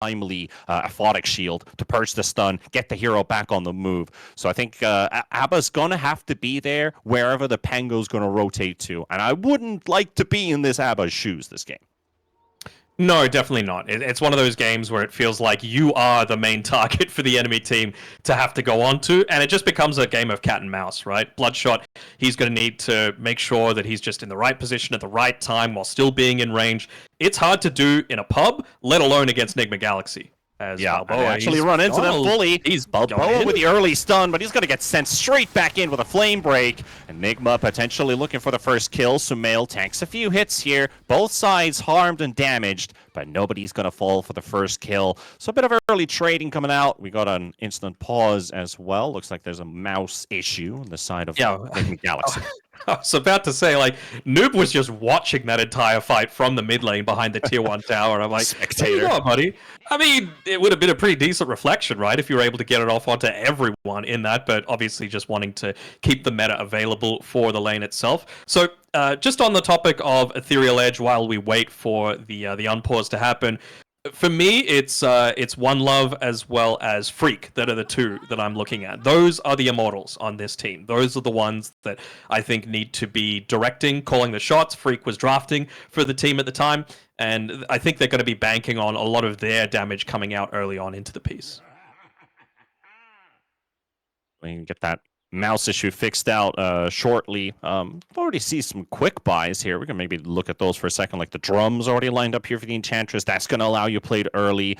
timely aphotic shield to purge the stun, get the hero back on the move. So I think Abba's going to have to be there wherever the Pango's going to rotate to. And I wouldn't like to be in this Abba's shoes this game. No, definitely not. It's one of those games where it feels like you are the main target for the enemy team to have to go on to, and it just becomes a game of cat and mouse, right? Bloodshot, he's going to need to make sure that he's just in the right position at the right time while still being in range. It's hard to do in a pub, let alone against Nigma Galaxy. Balboa actually run into them fully. He's Balboa with the early stun, but he's going to get sent straight back in with a flame break. And Nigma potentially looking for the first kill. Sumail tanks a few hits here. Both sides harmed and damaged, but nobody's going to fall for the first kill. So a bit of early trading coming out. We got an instant pause as well. Looks like there's a mouse issue on the side of Nigma Galaxy. I was about to say, like, Noob was just watching that entire fight from the mid lane behind the tier 1 tower. I'm like, spectator. What, buddy? I mean, it would have been a pretty decent reflection, right? If you were able to get it off onto everyone in that, but obviously just wanting to keep the meta available for the lane itself. So, just on the topic of Ethereal Edge, while we wait for the unpause to happen, for me, it's One Love as well as Freak that are the two that I'm looking at. Those are the immortals on this team. Those are the ones that I think need to be directing, calling the shots. Freak was drafting for the team at the time, and I think they're going to be banking on a lot of their damage coming out early on into the piece. We can get that mouse issue fixed out shortly. Already see some quick buys here. We can maybe look at those for a second. Like the drums already lined up here for the Enchantress. That's going to allow you to play it early.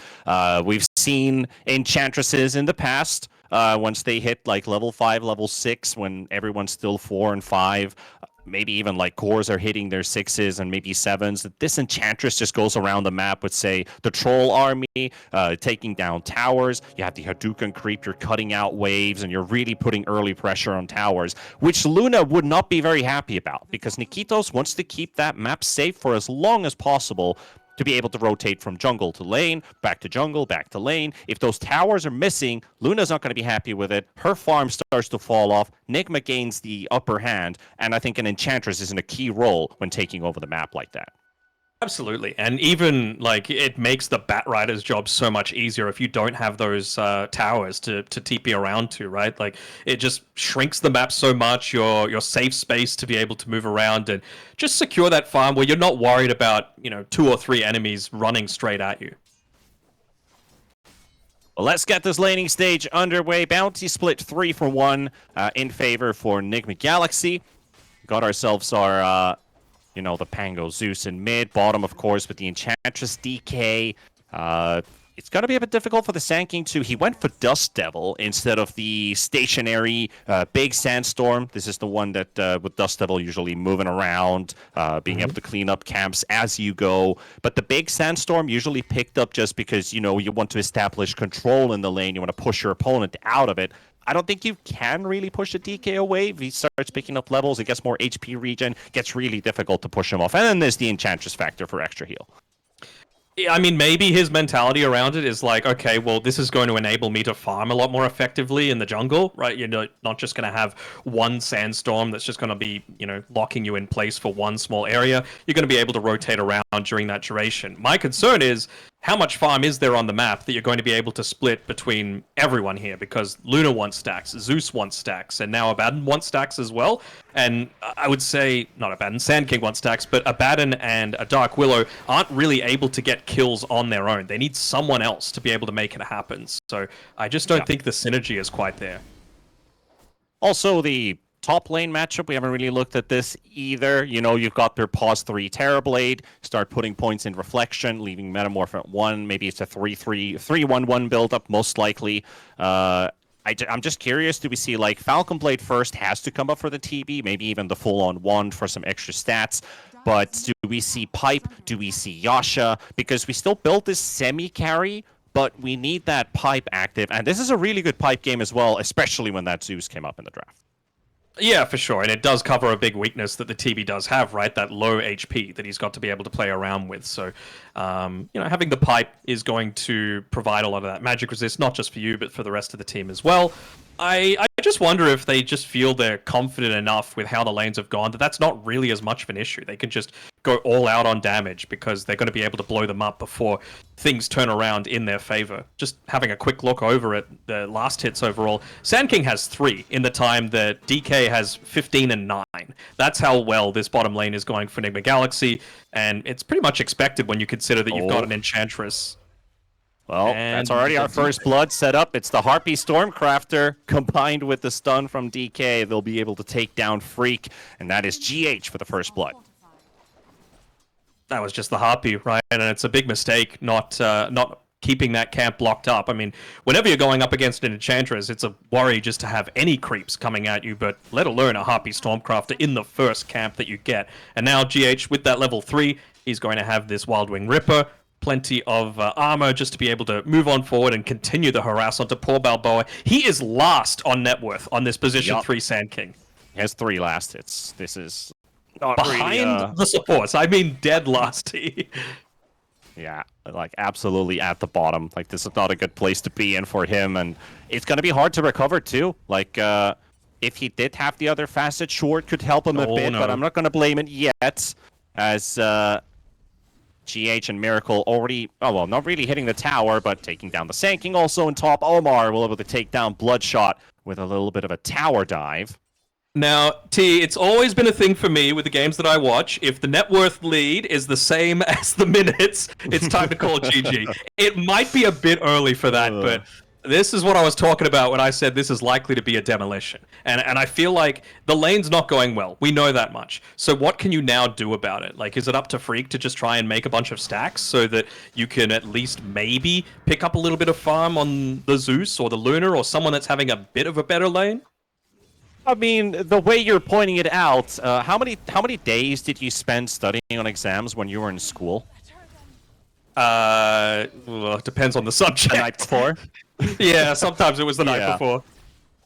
We've seen Enchantresses in the past. Once they hit like level 5, level 6, when everyone's still 4 and 5, maybe even like cores are hitting their 6s and maybe 7s. This Enchantress just goes around the map with, say, the Troll Army, taking down towers. You have the Hadouken creep, you're cutting out waves, and you're really putting early pressure on towers, which Luna would not be very happy about, because Nikitos wants to keep that map safe for as long as possible, to be able to rotate from jungle to lane, back to jungle, back to lane. If those towers are missing, Luna's not going to be happy with it. Her farm starts to fall off. Nigma gains the upper hand, and I think an Enchantress is in a key role when taking over the map like that. Absolutely, and even like it makes the Batrider's job so much easier if you don't have those towers to TP around to, right? Like it just shrinks the map so much, your safe space to be able to move around and just secure that farm where you're not worried about 2 or 3 enemies running straight at you. Well, let's get this laning stage underway. Bounty split 3 for 1 in favor for Nigma Galaxy. Got ourselves our the Pango Zeus in mid. Bottom, of course, with the Enchantress DK. It's going to be a bit difficult for the Sand King, too. He went for Dust Devil instead of the stationary Big Sandstorm. This is the one that, with Dust Devil, usually moving around, being able to clean up camps as you go. But the Big Sandstorm usually picked up just because, you want to establish control in the lane. You want to push your opponent out of it. I don't think you can really push the DK away. If he starts picking up levels, it gets more HP regen, gets really difficult to push him off. And then there's the Enchantress factor for extra heal. I mean, maybe his mentality around it is like, okay, well, this is going to enable me to farm a lot more effectively in the jungle, right? You're not just going to have one sandstorm that's just going to be, locking you in place for one small area. You're going to be able to rotate around during that duration. My concern is, how much farm is there on the map that you're going to be able to split between everyone here? Because Luna wants stacks, Zeus wants stacks, and now Abaddon wants stacks as well. And I would say, not Abaddon, Sand King wants stacks, but Abaddon and a Dark Willow aren't really able to get kills on their own. They need someone else to be able to make it happen. So I just don't think the synergy is quite there. Also, the top lane matchup, we haven't really looked at this either. You've got their pause 3 Terrorblade, start putting points in Reflection, leaving Metamorph at 1. Maybe it's a 3-3-1-1 build-up, most likely. I'm just curious, do we see like Falcon Blade first has to come up for the TB, maybe even the full-on wand for some extra stats. But do we see Pipe? Do we see Yasha? Because we still built this semi-carry, but we need that Pipe active. And this is a really good Pipe game as well, especially when that Zeus came up in the draft. Yeah, for sure. And it does cover a big weakness that the TB does have, right? That low HP that he's got to be able to play around with. So, having the Pipe is going to provide a lot of that magic resist, not just for you, but for the rest of the team as well. I just wonder if they just feel they're confident enough with how the lanes have gone that that's not really as much of an issue. They can just go all out on damage because they're going to be able to blow them up before things turn around in their favor. Just having a quick look over at the last hits overall, Sand King has 3 in the time that DK has 15 and 9. That's how well this bottom lane is going for Nigma Galaxy, and it's pretty much expected when you consider that you've got an Enchantress. Well, And that's already our first blood set up. It's the Harpy Stormcrafter combined with the stun from DK. They'll be able to take down Freak, and that is GH for the first blood. That was just the Harpy, right? And it's a big mistake not keeping that camp blocked up. I mean, whenever you're going up against an Enchantress, it's a worry just to have any creeps coming at you, but let alone a Harpy Stormcrafter in the first camp that you get. And now GH, with that level 3, he's going to have this Wild Wing Ripper, plenty of armor just to be able to move on forward and continue the harass onto poor Balboa. He is last on net worth on this position 3 Sand King. He has 3 last hits. This is not behind really, the supports. I mean, dead last. Yeah, like absolutely at the bottom. Like this is not a good place to be in for him, and it's gonna be hard to recover too. Like if he did have the other facet, Short could help him a bit, but I'm not gonna blame it yet, as GH and Miracle already, not really hitting the tower, but taking down the Sand King also in top. Omar will able to take down Bloodshot with a little bit of a tower dive. Now, T, it's always been a thing for me with the games that I watch. If the net worth lead is the same as the minutes, it's time to call GG. It might be a bit early for that, but this is what I was talking about when I said this is likely to be a demolition. And I feel like the lane's not going well. We know that much. So what can you now do about it? Like, is it up to Freak to just try and make a bunch of stacks so that you can at least maybe pick up a little bit of farm on the Zeus or the Luna or someone that's having a bit of a better lane? I mean, the way you're pointing it out, how many days did you spend studying on exams when you were in school? Well, it depends on the subject. The night before? Yeah, sometimes it was the night before.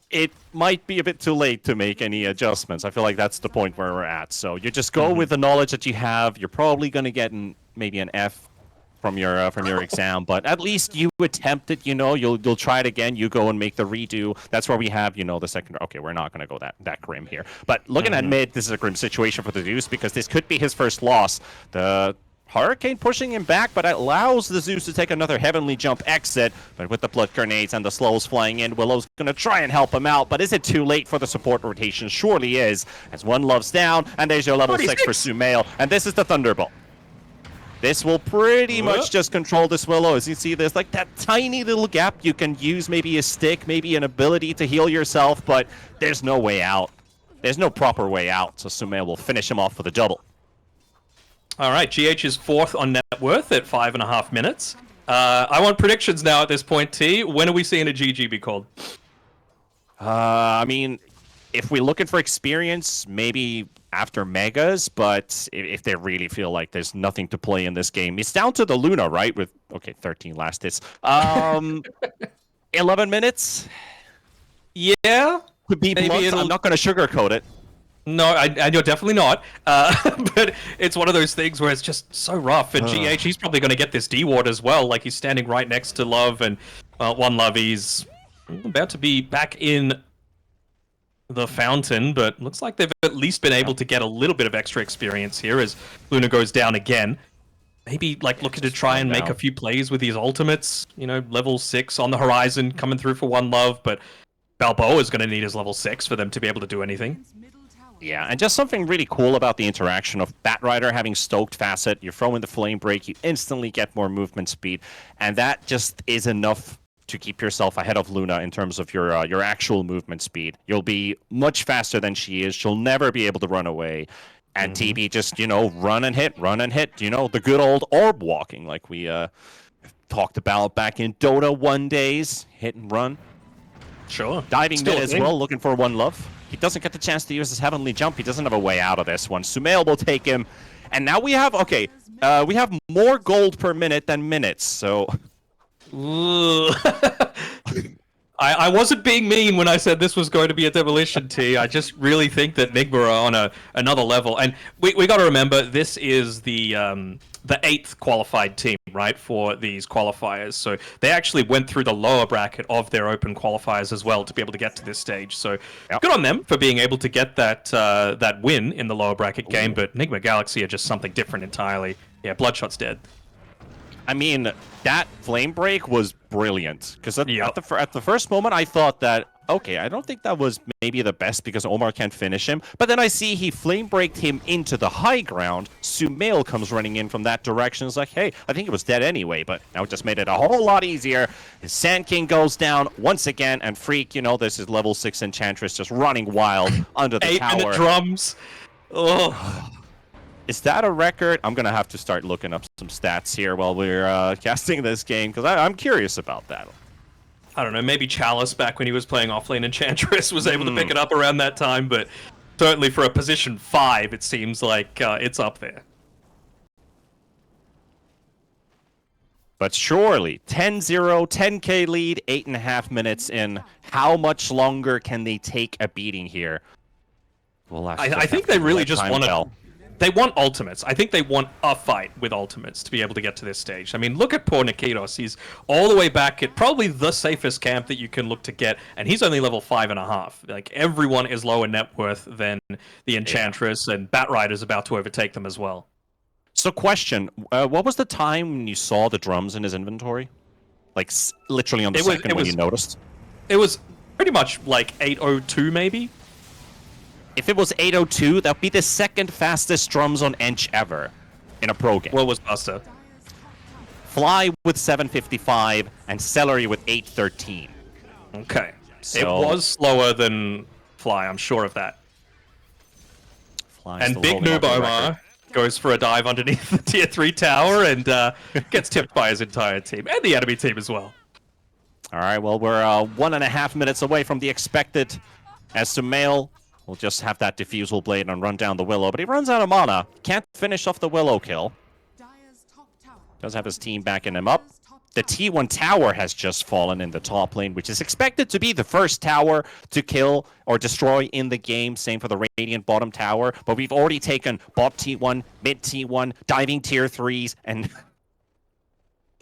It might be a bit too late to make any adjustments. I feel like that's the point where we're at. So you just go with the knowledge that you have. You're probably going to get maybe an F from your exam, but at least you attempt it. You know, you'll try it again. You go and make the redo. That's where we have, the second. Okay, we're not going to go that grim here. But looking at mid, this is a grim situation for the Zeus because this could be his first loss. The Hurricane pushing him back, but it allows the Zeus to take another heavenly jump exit. But with the blood grenades and the slows flying in, Willow's going to try and help him out. But is it too late for the support rotation? Surely is, as one love's down, and there's your level 6 for Sumail. And this is the Thunderbolt. This will pretty much just control this Willow. As you see, there's like that tiny little gap. You can use maybe a stick, maybe an ability to heal yourself, but there's no way out. There's no proper way out, so Sumail will finish him off with a double. All right, GH is 4th on net worth at 5.5 minutes. I want predictions now at this point, T. When are we seeing a GG be called? I mean, if we're looking for experience, maybe after Megas, but if they really feel like there's nothing to play in this game, it's down to the Luna, right? With, 13 last hits. 11 minutes? Yeah. Could be months. I'm not going to sugarcoat it. No, and you're definitely not. But it's one of those things where it's just so rough. And GH, he's probably going to get this D-Ward as well. Like, he's standing right next to Love, and One Love, he's about to be back in the fountain, but looks like they've at least been able to get a little bit of extra experience here as Luna goes down again. Maybe, like, looking to try and make a few plays with his ultimates. Level 6 on the horizon coming through for One Love, but Balboa is going to need his level 6 for them to be able to do anything. Yeah, and just something really cool about the interaction of Batrider having stoked facet. You throw in the flame break, you instantly get more movement speed, and that just is enough to keep yourself ahead of Luna in terms of your actual movement speed. You'll be much faster than she is. She'll never be able to run away. And TB just, run and hit. The good old orb walking like we talked about back in Dota 1 days. Hit and run. Sure. Diving mid as well, looking for One Love. He doesn't get the chance to use his heavenly jump. He doesn't have a way out of this one. Sumail will take him. And now we have, we have more gold per minute than minutes, so... I wasn't being mean when I said this was going to be a demolition, T. I just really think that Nigma are on another level. And we got to remember, this is the the 8th qualified team, right, for these qualifiers. So they actually went through the lower bracket of their open qualifiers as well to be able to get to this stage. So good on them for being able to get that that win in the lower bracket game. But Nigma Galaxy are just something different entirely. Yeah, Bloodshot's dead. I mean, that flame break was brilliant because at the first moment I thought that, okay, I don't think that was maybe the best because Omar can't finish him. But then I see he flame braked him into the high ground. Sumail comes running in from that direction. It's like, hey, I think it was dead anyway, but now it just made it a whole lot easier. His Sand King goes down once again, and Freak, you know, this is level 6 Enchantress just running wild under the tower. 8-minute drums. Oh. Is that a record? I'm going to have to start looking up some stats here while we're casting this game, because I'm curious about that. I don't know, maybe Chalice back when he was playing offlane Enchantress was able to pick it up around that time, but certainly for a position 5, it seems like it's up there. But surely, 10-0, 10k lead, 8.5 minutes in. How much longer can they take a beating here? Well, I think they really just want to... They want ultimates. I think they want a fight with ultimates to be able to get to this stage. I mean, look at poor Nikitos. He's all the way back at probably the safest camp that you can look to get, and he's only level 5.5. Like, everyone is lower net worth than the Enchantress, and Batrider's about to overtake them as well. So question, what was the time when you saw the drums in his inventory? Like, literally on the second when you noticed? It was pretty much like 8:02 maybe. If it was 8:02, that would be the second fastest drums on Ench ever in a pro game. What was Buster? Fly with 7:55 and Celery with 8:13. Okay. So... It was slower than Fly, I'm sure of that. And Big Noob Omar goes for a dive underneath the tier 3 tower and gets tipped by his entire team, and the enemy team as well. All right, well, we're 1.5 minutes away from the expected as Sumail will just have that Diffusal Blade and run down the Willow, but he runs out of mana. Can't finish off the Willow kill. Does have his team backing him up. The T1 tower has just fallen in the top lane, which is expected to be the first tower to kill or destroy in the game. Same for the Radiant bottom tower, but we've already taken bot T1, mid T1, diving tier 3s, and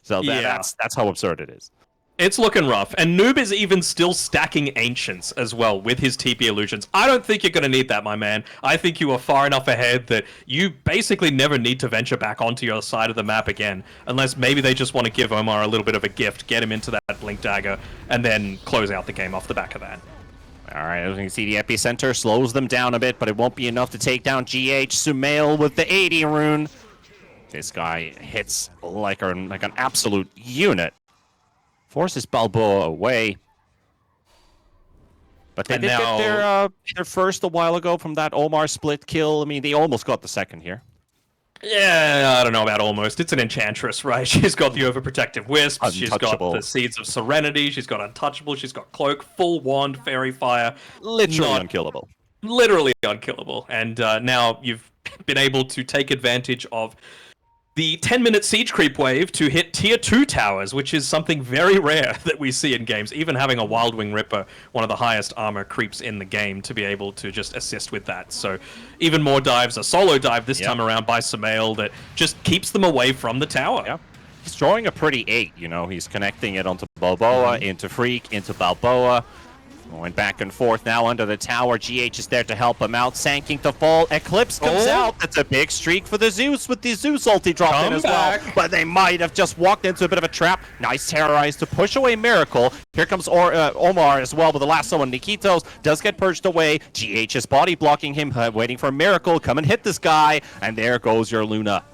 so that's how absurd it is. It's looking rough, and Noob is even still stacking Ancients as well with his TP Illusions. I don't think you're going to need that, my man. I think you are far enough ahead that you basically never need to venture back onto your side of the map again, unless maybe they just want to give Omar a little bit of a gift, get him into that Blink Dagger, and then close out the game off the back of that. All right, as you can see, the Epicenter slows them down a bit, but it won't be enough to take down GH. Sumail with the 80 rune. This guy hits like an absolute unit. Forces Balboa away. But they did get their first a while ago from that Omar split kill. I mean, they almost got the second here. Yeah, I don't know about almost. It's an Enchantress, right? She's got the Overprotective Wisp. She's got the Seeds of Serenity. She's got Untouchable. She's got Cloak, Full Wand, Fairy Fire. Literally unkillable. Literally unkillable. And now you've been able to take advantage of the 10-minute siege creep wave to hit tier 2 towers, which is something very rare that we see in games. Even having a Wild Wing Ripper, one of the highest armor creeps in the game, to be able to just assist with that. So even more dives, a solo dive this time around by Sumail that just keeps them away from the tower. Yeah. He's drawing a pretty 8, you know. He's connecting it onto Balboa, into Freak, into Balboa. Going back and forth now under the tower. GH is there to help him out. Sand King to fall. Eclipse comes out. That's a big streak for the Zeus with the Zeus ulti drop in as well. But they might have just walked into a bit of a trap. Nice Terrorize to push away Miracle. Here comes Omar as well with the last one. Nikitos does get purged away. GH is body blocking him, waiting for Miracle. Come and hit this guy. And there goes your Luna.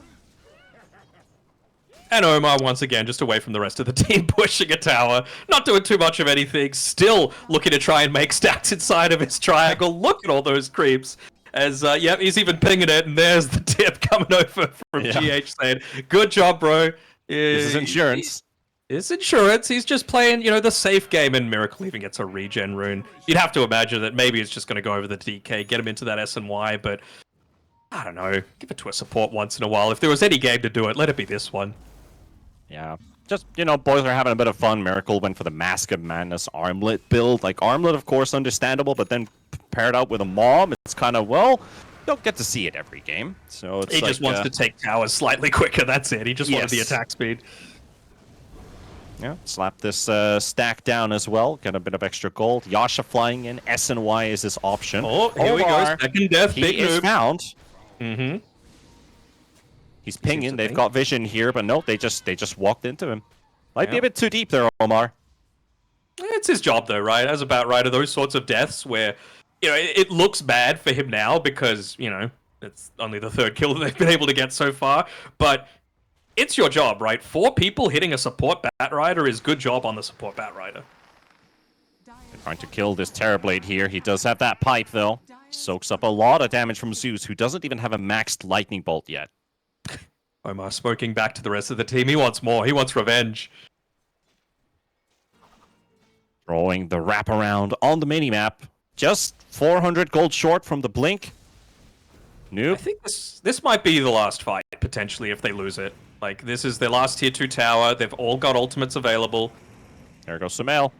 And Omar, once again, just away from the rest of the team, pushing a tower, not doing too much of anything, still looking to try and make stacks inside of his triangle. Look at all those creeps. As, he's even pinging it, and there's the tip coming over from GH saying, good job, bro. This is insurance. It's insurance. He's just playing, the safe game, and Miracle even gets a regen rune. You'd have to imagine that maybe it's just going to go over the DK, get him into that SNY, but I don't know. Give it to a support once in a while. If there was any game to do it, let it be this one. Yeah, just, boys are having a bit of fun. Miracle went for the Mask of Madness Armlet build. Like, Armlet, of course, understandable, but then paired out with a Mom, it's kind of, well, don't get to see it every game. So it's He just wants to take towers slightly quicker. That's it. He just wanted the Yes. attack speed. Yeah, slap this stack down as well. Get a bit of extra gold. Yasha flying in. SNY is his option. Oh, here we go. Omar, Second death. he Big is move. found. Mm-hmm. He's pinging. to They've ping. got vision here, but no, they just walked into him. Might be Yeah. a bit too deep there, Omar. It's his job, though, right? As a Batrider, those sorts of deaths where, it looks bad for him now because, it's only the third kill that they've been able to get so far. But it's your job, right? 4 people hitting a support Batrider is good job on the support Batrider. Trying to kill this Terrorblade here. He does have that pipe, though. Soaks up a lot of damage from Zeus, who doesn't even have a maxed Lightning Bolt yet. Omar smoking back to the rest of the team. He wants more. He wants revenge. Throwing the wraparound on the minimap. Just 400 gold short from the blink. I Nope. think this might be the last fight, potentially, if they lose it. Like, this is their last tier 2 tower. They've all got ultimates available. There goes Sumail.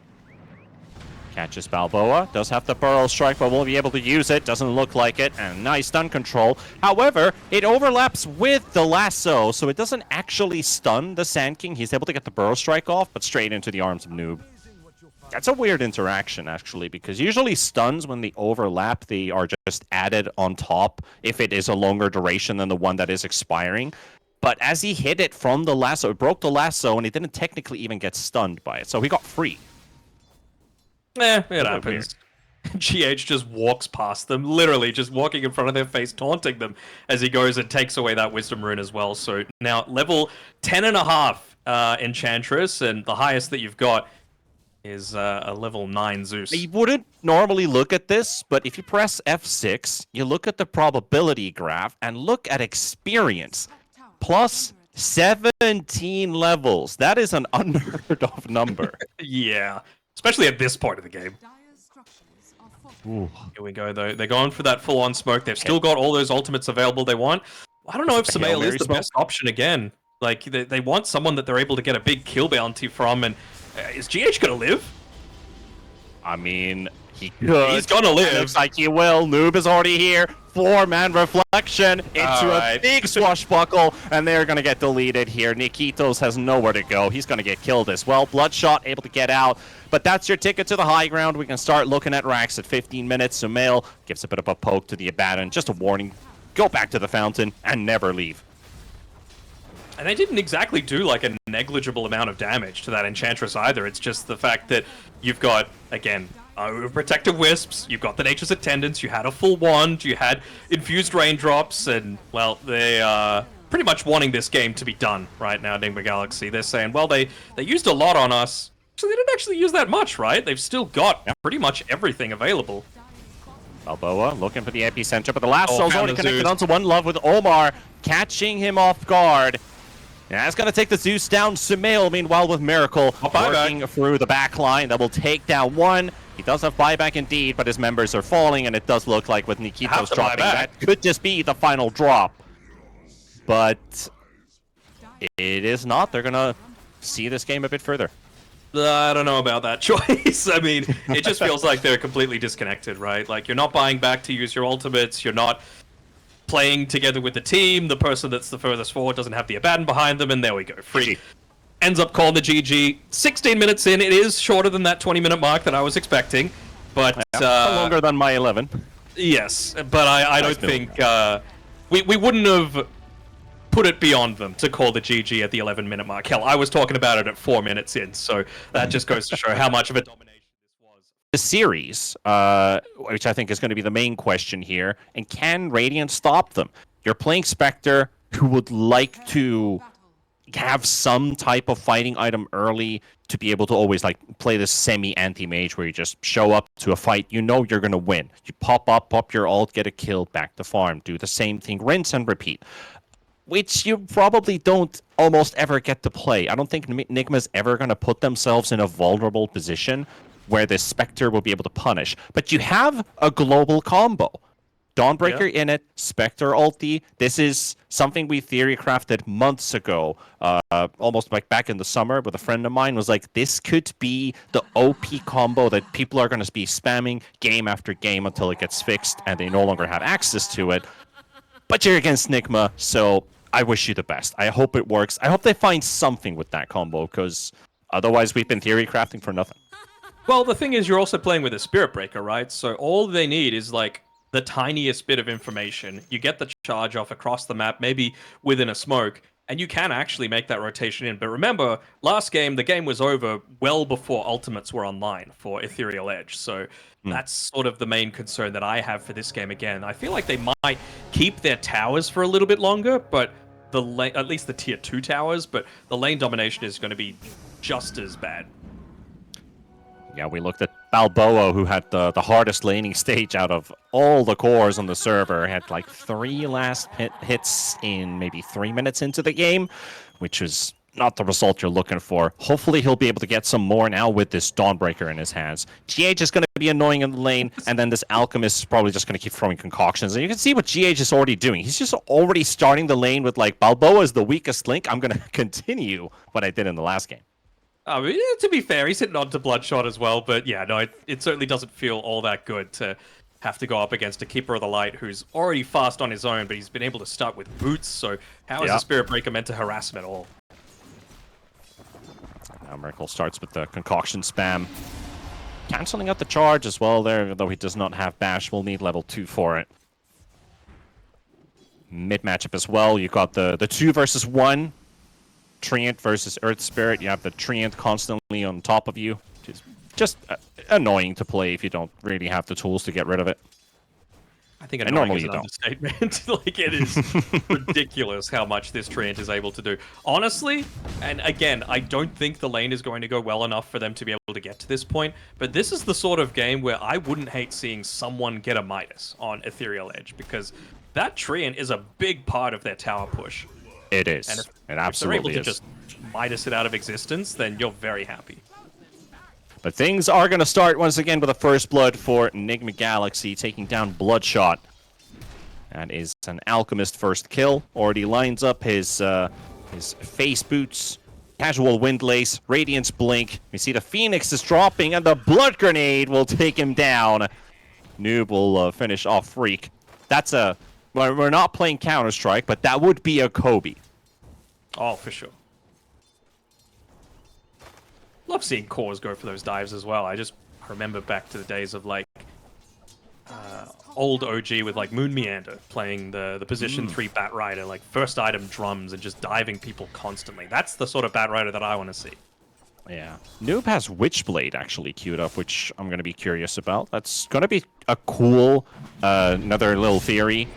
Catches Balboa. Does have the Burrow Strike, but won't be able to use it. Doesn't look like it. And nice stun control. However, it overlaps with the lasso, so it doesn't actually stun the Sand King. He's able to get the Burrow Strike off, but straight into the arms of Noob. That's a weird interaction, actually, because usually stuns, when they overlap, they are just added on top if it is a longer duration than the one that is expiring. But as he hit it from the lasso, it broke the lasso, and he didn't technically even get stunned by it, so he got free. It happens. GH just walks past them, literally just walking in front of their face, taunting them as he goes and takes away that Wisdom Rune as well. So now level 10.5 Enchantress, and the highest that you've got is a level 9 Zeus. You wouldn't normally look at this, but if you press F6, you look at the probability graph and look at experience. Plus 17 levels. That is an unheard of number. Yeah, especially at this point of the game. Ooh. Here we go, though. They're going for that full-on smoke. They've still got all those ultimates available they want. I don't know if the Hail Sumail Mary is the smoke? best option again. Like, they want someone that they're able to get a big kill bounty from, and is GH going to live? I mean, he could. He's gonna live. It looks like he will. Noob is already here. 4-man reflection into Alright. a big swashbuckle, and they're going to get deleted here. Nikitos has nowhere to go. He's going to get killed as well. Bloodshot able to get out, but that's your ticket to the high ground. We can start looking at racks at 15 minutes. Sumail gives a bit of a poke to the Abaddon. Just a warning. Go back to the fountain and never leave. And they didn't exactly do like a negligible amount of damage to that Enchantress either. It's just the fact that you've got, again, protective wisps, you've got the Nature's Attendants, you had a full wand, you had infused raindrops, and, well, they are pretty much wanting this game to be done right now, Nigma Galaxy. They're saying, well, they used a lot on us, so they didn't actually use that much, right? They've still got pretty much everything available. Balboa looking for the epicenter, but the last soul's found already the connected Zeus. onto one love with Omar, catching him off guard. And that's going to take the Zeus down. Sumail, meanwhile, with Miracle, working through the back line. That will take down one. He does have buyback indeed, but his members are falling, and it does look like with Nikitos to dropping, buyback. that could just be the final drop. But it is not. They're going to see this game a bit further. I don't know about that choice. I mean, it just feels like they're completely disconnected, right? Like, you're not buying back to use your ultimates, you're not playing together with the team, the person that's the furthest forward doesn't have the Abaddon behind them, and there we go. Free. Ends up calling the GG. 16 minutes in, it is shorter than that 20-minute mark that I was expecting, but... longer than my 11. Yes, but I don't think... we wouldn't have put it beyond them to call the GG at the 11-minute mark. Hell, I was talking about it at 4 minutes in, so that just goes to show how much of a domination this was. The series, which I think is going to be the main question here, and can Radiant stop them? You're playing Spectre, who would like to have some type of fighting item early to be able to always like play this semi-anti-mage where you just show up to a fight, you know you're going to win. You pop up, pop your ult, get a kill, back to farm, do the same thing, rinse and repeat. Which you probably don't almost ever get to play. I don't think Nigma's ever going to put themselves in a vulnerable position where the Spectre will be able to punish. But you have a global combo. Dawnbreaker in it, Spectre ulti. This is something we theory crafted months ago, almost like back in the summer with a friend of mine was like, this could be the OP combo that people are going to be spamming game after game until it gets fixed and they no longer have access to it. But you're against Nigma, so I wish you the best. I hope it works. I hope they find something with that combo, because otherwise we've been theory crafting for nothing. Well, the thing is, you're also playing with a Spirit Breaker, right? So all they need is like the tiniest bit of information. You get the charge off across the map, maybe within a smoke, and you can actually make that rotation in. But remember, last game, the game was over well before ultimates were online for Ethereal Edge. So that's sort of the main concern that I have for this game again. I feel like they might keep their towers for a little bit longer, but at least the tier 2 towers, but the lane domination is going to be just as bad. Yeah, we looked at Balboa, who had the hardest laning stage out of all the cores on the server. Had like 3 last hits in maybe 3 minutes into the game, which is not the result you're looking for. Hopefully he'll be able to get some more now with this Dawnbreaker in his hands. GH is going to be annoying in the lane, and then this Alchemist is probably just going to keep throwing concoctions. And you can see what GH is already doing. He's just already starting the lane with like, Balboa is the weakest link. I'm going to continue what I did in the last game. I mean, to be fair, he's hitting on to Bloodshot as well, but yeah, no, it certainly doesn't feel all that good to have to go up against a Keeper of the Light who's already fast on his own, but he's been able to start with boots, so how is the Spirit Breaker meant to harass him at all? Now Miracle starts with the concoction spam. Canceling out the charge as well there, though he does not have Bash. We'll need level 2 for it. Mid matchup as well, you've got the 2 versus 1. Treant versus Earth Spirit. You have the Treant constantly on top of you. Just annoying to play if you don't really have the tools to get rid of it. I think annoying is an understatement. Like, it is ridiculous how much this Treant is able to do. Honestly, and again, I don't think the lane is going to go well enough for them to be able to get to this point, but this is the sort of game where I wouldn't hate seeing someone get a Midas on Ethereal Edge, because that Treant is a big part of their tower push. It is. And it absolutely if they're able to just Midas it out of existence, then you're very happy. But things are going to start once again with a first blood for Nigma Galaxy, taking down Bloodshot. That is an Alchemist first kill. Already lines up his face boots, casual windlace, Radiance Blink. We see the Phoenix is dropping, and the Blood Grenade will take him down. Noob will finish off Freak. That's a... We're not playing Counter-Strike, but that would be a Kobe. Oh, for sure. Love seeing cores go for those dives as well. I just remember back to the days of like old OG with like Moon Meander playing the position 3 Bat Rider, like first item drums and just diving people constantly. That's the sort of Bat Rider that I want to see. Yeah. Noob has Witchblade actually queued up, which I'm going to be curious about. That's going to be a cool, another little theory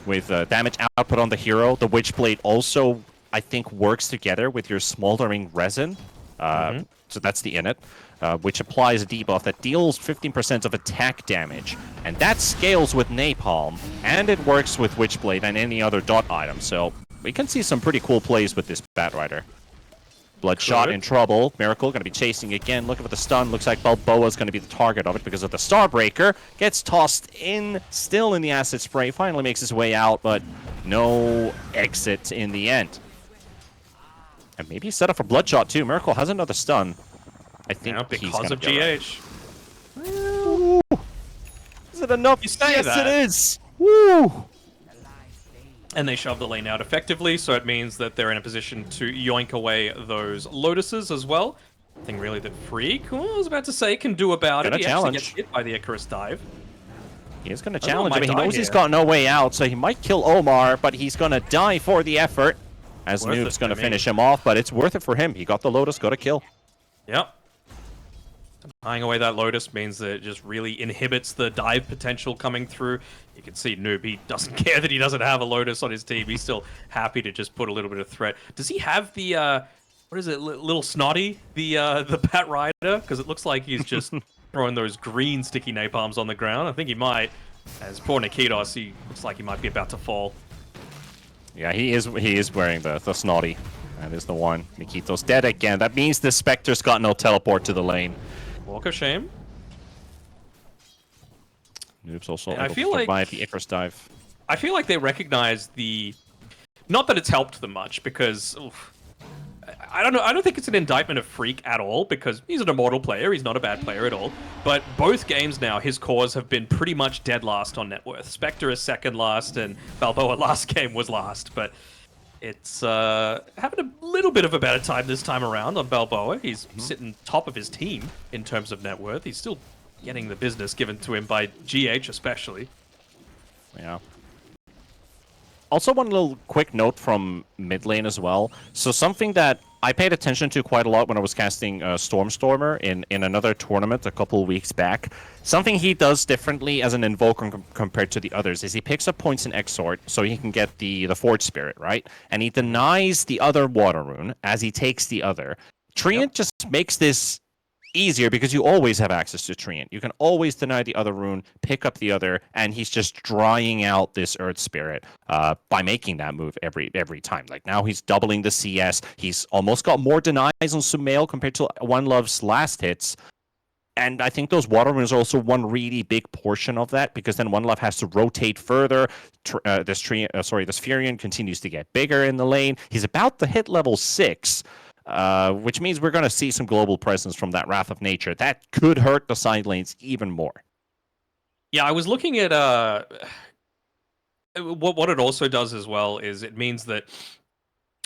with damage output on the hero. The Witchblade also, I think, works together with your smoldering resin. So that's the init, which applies a debuff that deals 15% of attack damage. And that scales with Napalm, and it works with Witchblade and any other dot item. So we can see some pretty cool plays with this Batrider. Bloodshot in trouble. Miracle going to be chasing again. Looking for the stun. Looks like Balboa's going to be the target of it because of the Starbreaker. Gets tossed in, still in the acid spray. Finally makes his way out, but no exit in the end. And maybe he's set up for Bloodshot too. Miracle has another stun. I think because of GH. Ooh. Is it enough? You say yes, that. it is. Woo! And they shove the lane out effectively, so it means that they're in a position to yoink away those Lotuses as well. Thing really that Freak, I was about to say, can do about it. He actually gets hit by the Icarus dive. He is going to challenge him. He knows he's got no way out, so he might kill Omar, but he's going to die for the effort. As Noob's going to finish him off, but it's worth it for him. He got the Lotus, got a kill. Yep. Tying away that Lotus means that it just really inhibits the dive potential coming through. You can see Noob, he doesn't care that he doesn't have a Lotus on his team. He's still happy to just put a little bit of threat. Does he have the, what is it, little Snotty, the Bat Rider? Because it looks like he's just throwing those green sticky napalms on the ground. I think he might. As poor Nikitos, he looks like he might be about to fall. Yeah, he is wearing the Snotty. That is the one. Nikitos dead again. That means the Spectre's got no teleport to the lane. Walk of shame. Noob's also And I able feel to like- survive the Icarus dive. I feel like they recognize the... Not that it's helped them much, because... Oof, I don't know. I don't think it's an indictment of Freak at all, because he's an immortal player. He's not a bad player at all. But both games now, his cores have been pretty much dead last on net worth. Spectre is second last, and Balboa last game was last. But it's having a little bit of a better time this time around on Balboa. He's sitting top of his team in terms of net worth. He's still getting the business given to him by GH especially. Yeah. Also, one little quick note from mid lane as well. So something that I paid attention to quite a lot when I was casting Stormstormer in another tournament a couple weeks back. Something he does differently as an Invoker compared to the others is he picks up points in Exort so he can get the Forge Spirit, right? And he denies the other Water Rune as he takes the other. Treant just makes this easier because you always have access to Treant. You can always deny the other rune, pick up the other, and he's just drying out this Earth Spirit by making that move every time. Like now he's doubling the CS. He's almost got more denies on Sumail compared to One Love's last hits. And I think those Water Runes are also one really big portion of that, because then One Love has to rotate further. This Furion continues to get bigger in the lane. He's about to hit level 6. Which means we're going to see some global presence from that Wrath of Nature. That could hurt the side lanes even more. Yeah, I was looking at what it also does as well is it means that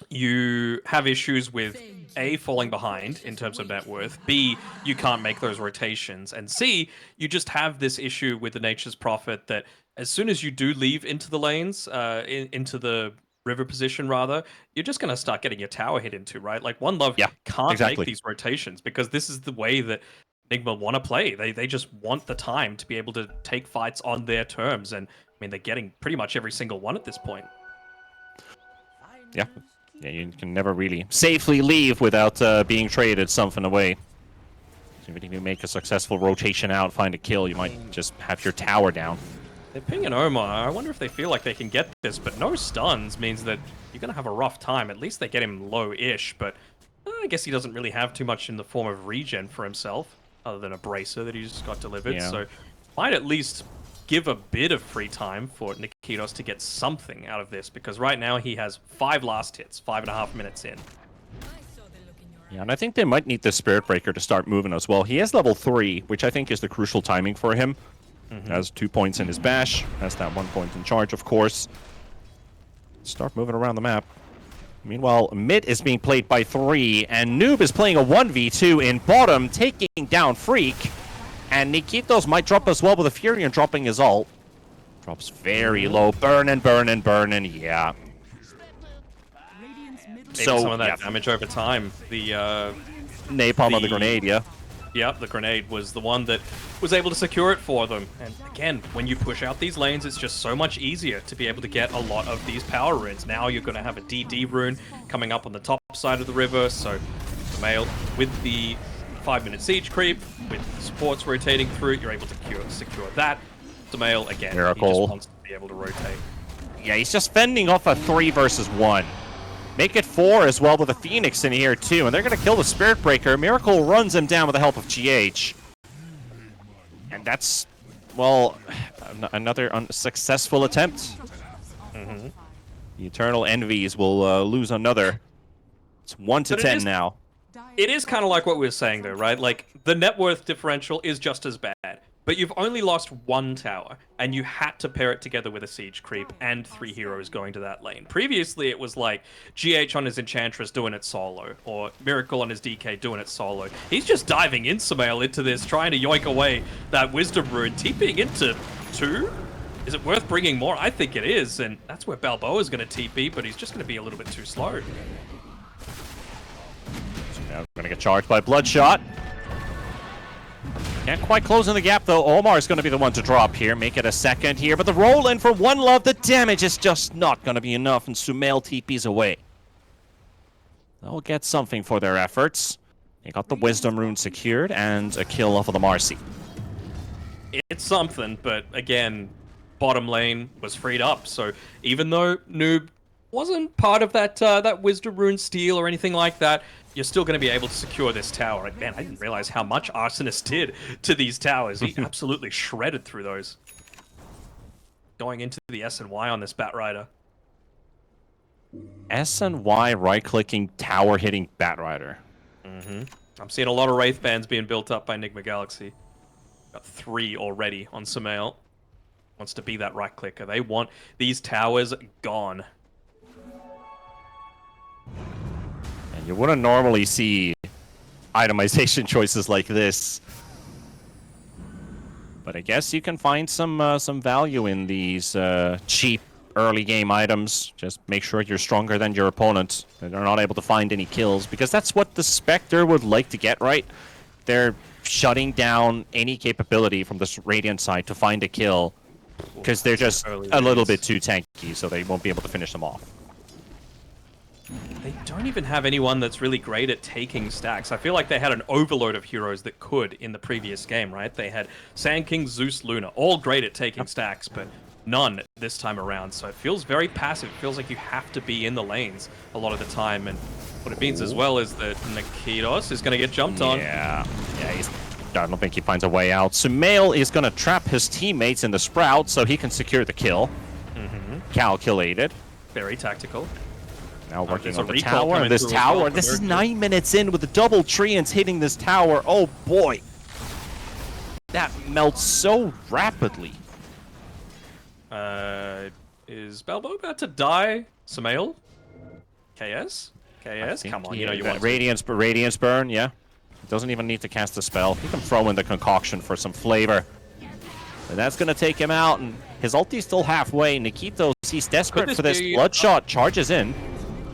you have issues with A, falling behind in terms of net worth, B, you can't make those rotations, and C, you just have this issue with the Nature's Prophet that as soon as you do leave into the lanes, into the river position rather, you're just going to start getting your tower hit into, right? Like One Love can't make these rotations because this is the way that Nigma want to play. They just want the time to be able to take fights on their terms, and I mean they're getting pretty much every single one at this point. Yeah, you can never really safely leave without being traded something away. So even if you make a successful rotation out, find a kill, you might just have your tower down. They're pinging Omar. I wonder if they feel like they can get this, but no stuns means that you're going to have a rough time. At least they get him low-ish, but I guess he doesn't really have too much in the form of regen for himself, other than a bracer that he just got delivered. Yeah. So might at least give a bit of free time for Nikitos to get something out of this, because right now he has 5 last hits, 5.5 minutes in. Yeah, and I think they might need the Spirit Breaker to start moving as well. He has level 3, which I think is the crucial timing for him. Has 2 points in his bash, has that 1 point in charge, of course. Start moving around the map. Meanwhile, mid is being played by 3, and Noob is playing a 1v2 in bottom, taking down Freak. And Nikitos might drop as well with a Furion dropping his ult. Drops very low. Burnin', yeah. So some of that damage over time. The napalm on the grenade, yeah. Yep, the grenade was the one that was able to secure it for them. And again, when you push out these lanes, it's just so much easier to be able to get a lot of these power runes. Now you're going to have a DD rune coming up on the top side of the river, so the Mail with the 5-minute siege creep, with supports rotating through, you're able to secure that. The Mail, again, Miracle. he just wants to be able to rotate. Yeah, he's just fending off a 3 versus 1. Make it 4 as well with a Phoenix in here too, and they're going to kill the Spirit Breaker. Miracle runs him down with the help of GH. And that's, well, another unsuccessful attempt. The Eternal Envies will lose another. It's 1-10 now. It is kind of like what we were saying though, right? Like, the net worth differential is just as bad. But you've only lost 1 tower, and you had to pair it together with a siege creep and 3 heroes going to that lane. Previously, it was like GH on his Enchantress doing it solo, or Miracle on his DK doing it solo. He's just diving in Sumail into this, trying to yoink away that Wisdom Rune, TPing into 2? Is it worth bringing more? I think it is, and that's where Balboa is going to TP, but he's just going to be a little bit too slow. So now going to get charged by Bloodshot. Can't quite close in the gap, though. Omar is going to be the one to drop here. Make it a second here. But the roll in for One Love, the damage is just not going to be enough. And Sumail TP's away. They'll get something for their efforts. They got the Wisdom Rune secured and a kill off of the Marcy. It's something, but again, bottom lane was freed up. So even though Noob wasn't part of that that Wisdom Rune steal or anything like that, you're still going to be able to secure this tower. Man, I didn't realize how much Arsonist did to these towers. He absolutely shredded through those. going into the S and Y on this Batrider. S and Y right-clicking, tower-hitting Batrider. I'm seeing a lot of Wraith bands being built up by Nigma Galaxy. Got 3 already on Sumail. Wants to be that right-clicker. They want these towers gone. And you wouldn't normally see itemization choices like this. But I guess you can find some value in these cheap early game items. Just make sure you're stronger than your opponent. They're not able to find any kills, because that's what the Spectre would like to get, right? They're shutting down any capability from the Radiant side to find a kill, because they're just a little bit too tanky, so they won't be able to finish them off. They don't even have anyone that's really great at taking stacks. I feel like they had an overload of heroes that could in the previous game, right? They had Sand King, Zeus, Luna, all great at taking stacks, but none this time around. So it feels very passive. It feels like you have to be in the lanes a lot of the time. And what it means as well is that Nikitos is going to get jumped on. Yeah, I don't think he finds a way out. Sumail is going to trap his teammates in the Sprout so he can secure the kill. Calculated. Very tactical. Now working there's on a the recall tower. coming This through as tower, well this is from 9 minutes in with the double treants hitting this tower. Oh boy. That melts so rapidly. Is Balbo about to die? Sumail? KS? KS? Come on, you know you want to. Radiance burn, yeah. He doesn't even need to cast a spell. He can throw in the concoction for some flavor. And that's going to take him out, and his ulti's still halfway. Nikitos, he's desperate for this. Bloodshot charges in.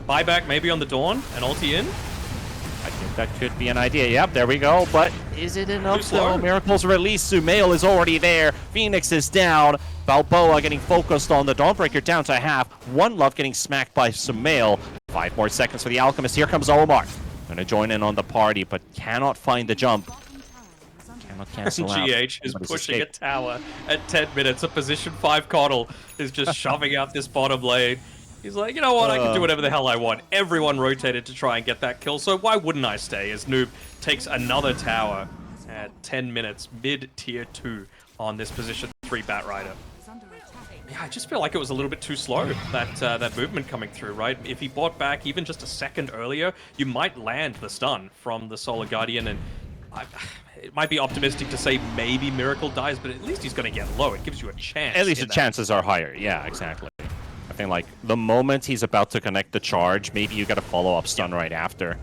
Buyback maybe on the Dawn, and ulti in? I think that could be an idea. Yep, there we go. But is it enough though? Miracle's release. Sumail is already there. Phoenix is down. Balboa getting focused on the Dawnbreaker down to half. One Love getting smacked by Sumail. 5 more seconds for the Alchemist. Here comes Omar. Gonna join in on the party, but cannot find the jump. Cannot cancel out. GH is pushing a tower at 10 minutes. A position 5 Coddle is just shoving out this bottom lane. He's like, you know what, I can do whatever the hell I want. Everyone rotated to try and get that kill, so why wouldn't I stay? As Noob takes another tower at 10 minutes, mid-tier 2 on this position 3 Batrider. Yeah, I just feel like it was a little bit too slow, that movement coming through, right? If he bought back even just a second earlier, you might land the stun from the Solar Guardian, and it might be optimistic to say maybe Miracle dies, but at least he's going to get low. It gives you a chance. At least the chances are higher. Yeah, exactly. I think like the moment he's about to connect the charge, maybe you get a follow-up stun right after.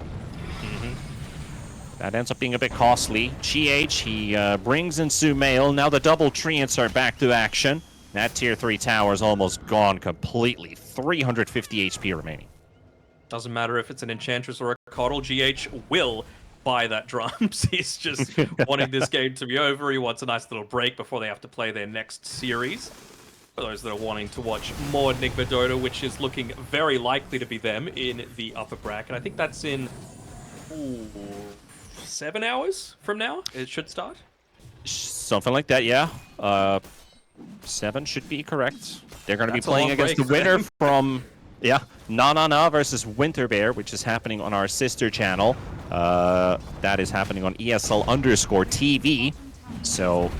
That ends up being a bit costly. GH, he brings in Sumail. Now the double treants are back to action. That tier 3 tower is almost gone completely. 350 HP remaining. Doesn't matter if it's an Enchantress or a Coddle, GH will buy that drums. He's just wanting this game to be over. He wants a nice little break before they have to play their next series. For those that are wanting to watch more Nigma Dota, which is looking very likely to be them in the upper bracket. I think that's in 7 hours from now. It should start. Something like that, yeah. 7 should be correct. They're going to be playing against the winner from, Na versus Winter Bear, which is happening on our sister channel. That is happening on ESL_TV. So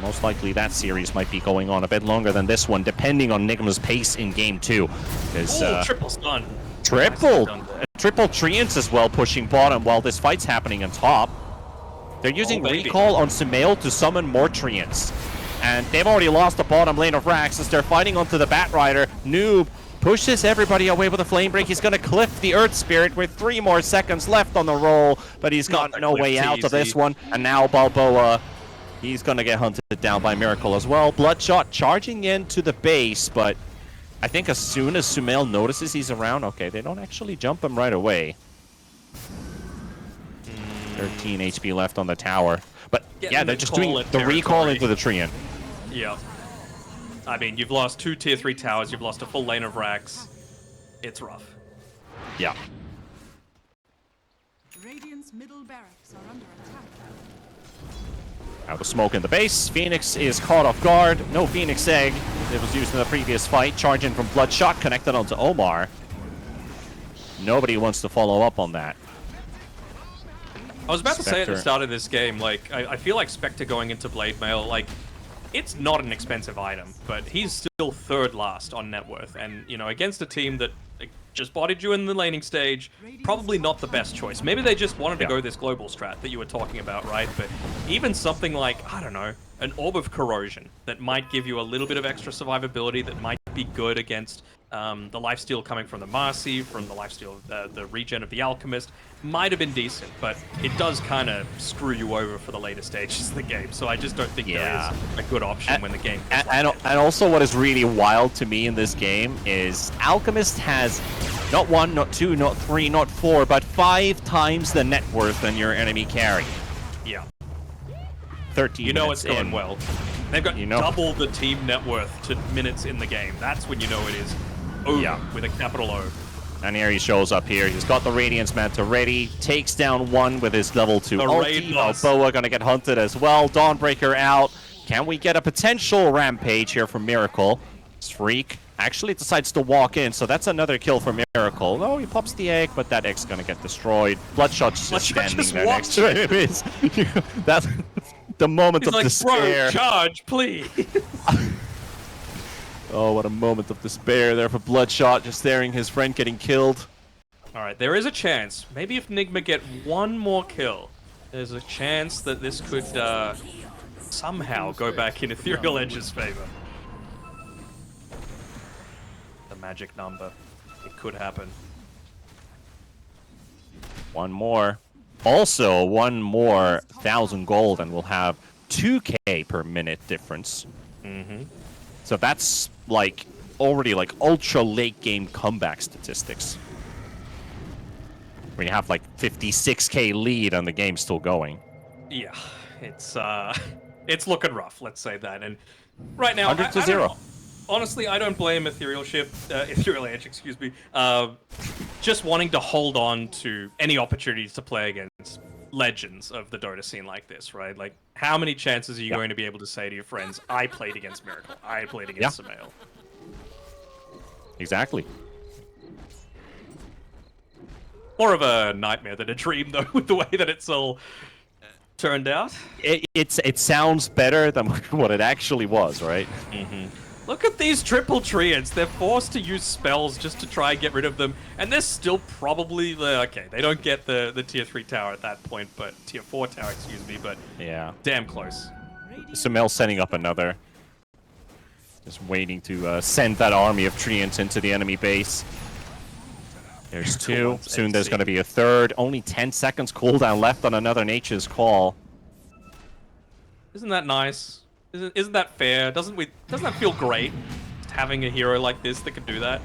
most likely that series might be going on a bit longer than this one, depending on Nigma's pace in game 2. Triple stun. Triple treants as well, pushing bottom while this fight's happening on top. They're using recall on Sumail to summon more treants. And they've already lost the bottom lane of Rax as they're fighting onto the Batrider. Noob pushes everybody away with a flame break. He's going to cliff the Earth Spirit with 3 more seconds left on the roll, but he's got no way out of this one. And now Balboa, he's going to get hunted down by Miracle as well. Bloodshot charging into the base, but I think as soon as Sumail notices he's around, okay, they don't actually jump him right away. 13 HP left on the tower. But yeah, they're just doing the recall into the Treant. Yeah. I mean, you've lost 2 tier 3 towers, you've lost a full lane of Rax. It's rough. Yeah. Radiant's middle barracks are under attack. Out of smoke in the base. Phoenix is caught off guard. No Phoenix Egg. It was used in the previous fight. Charge in from Bloodshot, connected onto Omar. Nobody wants to follow up on that. I was about to say at the start of this game, like, I feel like Spectre going into Blade Mail, like, it's not an expensive item, but he's still third last on net worth. And, you know, against a team that just bodied you in the laning stage, probably not the best choice. Maybe they just wanted to go this global strat that you were talking about, right? But even something like, I don't know, an Orb of Corrosion that might give you a little bit of extra survivability, that might be good against the lifesteal coming from the Marcy, from the lifesteal, the regen of the Alchemist, might have been decent, but it does kind of screw you over for the later stages of the game. So I just don't think there is a good option when the game. And also, what is really wild to me in this game is Alchemist has not 1, not 2, not 3, not 4, but 5 times the net worth than your enemy carry. Yeah. 13. You know it's going in. well. They've got double the team net worth to minutes in the game. That's when you know it is over with a capital O. And here he shows up here. He's got the Radiance Manta ready. Takes down one with his level 2 ulti. Balboa gonna get hunted as well. Dawnbreaker out. Can we get a potential rampage here from Miracle? Freak actually decides to walk in, so that's another kill for Miracle. Oh, he pops the egg, but that egg's gonna get destroyed. Bloodshot's just standing there next to him. Is that's the moment of despair. Bro, charge, please. Oh, what a moment of despair there for Bloodshot, just staring his friend getting killed. Alright, there is a chance. Maybe if Nigma get one more kill, there's a chance that this could somehow go back in Ethereal Edge's favor. The magic number. It could happen. One more. Also, one more 1,000 gold, and we'll have 2k per minute difference. So that's like already like ultra late game comeback statistics. When you have like 56k lead and the game's still going. Yeah, it's looking rough, let's say that. And right now, 100 to 0. Honestly, I don't blame Ethereal Edge, excuse me, just wanting to hold on to any opportunities to play against legends of the Dota scene like this, right? Like, how many chances are you going to be able to say to your friends, I played against Miracle, I played against Samael? Exactly. More of a nightmare than a dream, though, with the way that it's all turned out. It sounds better than what it actually was, right? Look at these triple treants. They're forced to use spells just to try and get rid of them, and they're still probably okay. They don't get the tier 3 tower at that point, but tier 4 tower, excuse me. But yeah, damn close. Samael setting up another. Just waiting to send that army of treants into the enemy base. There's 2. Soon there's going to be a 3rd. Only 10 seconds cooldown left on another Nature's Call. Isn't that nice? Isn't that fair? Doesn't that feel great? Just having a hero like this that can do that.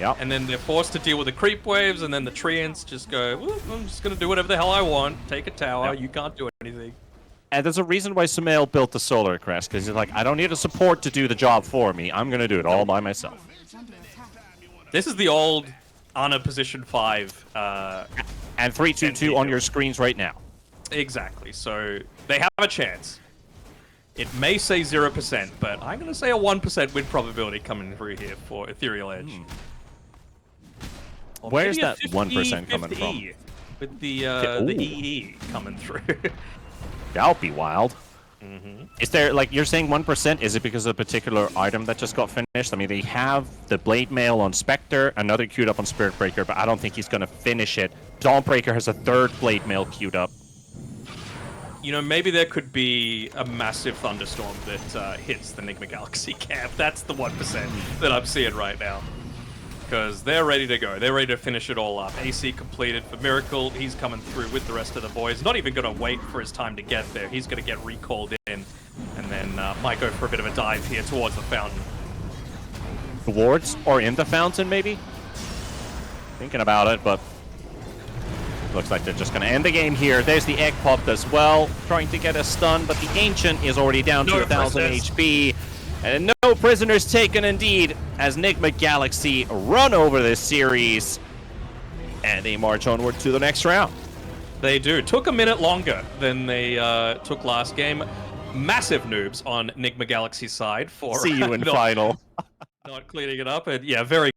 Yeah. And then they're forced to deal with the creep waves, and then the treants just go, well, I'm just gonna do whatever the hell I want. Take a tower. You can't do anything. And there's a reason why Samael built the Solar Crest, because he's like, I don't need a support to do the job for me. I'm gonna do it all by myself. This is the old Ana position 5. And 3-2-2 on your screens right now. Exactly. So they have a chance. It may say 0%, but I'm going to say a 1% win probability coming through here for Ethereal Edge. Where's that 1% coming from? With the EE coming through. That would be wild. Is there, like, you're saying 1%? Is it because of a particular item that just got finished? I mean, they have the Blade Mail on Spectre, another queued up on Spirit Breaker, but I don't think he's going to finish it. Dawnbreaker has a 3rd Blade Mail queued up. You know, maybe there could be a massive thunderstorm that hits the Nigma Galaxy camp. That's the 1% that I'm seeing right now. Because they're ready to go. They're ready to finish it all up. AC completed for Miracle. He's coming through with the rest of the boys. Not even going to wait for his time to get there. He's going to get recalled in. And then might go for a bit of a dive here towards the fountain. Towards or in the fountain, maybe? Thinking about it, but looks like they're just going to end the game here. There's the egg popped as well, trying to get a stun, but the Ancient is already down to 1,000 HP. And no prisoners taken indeed, as Nigma Galaxy run over this series. And they march onward to the next round. They do. Took a minute longer than they took last game. Massive noobs on Nigma Galaxy's side for see you in final. Not cleaning it up. And yeah, very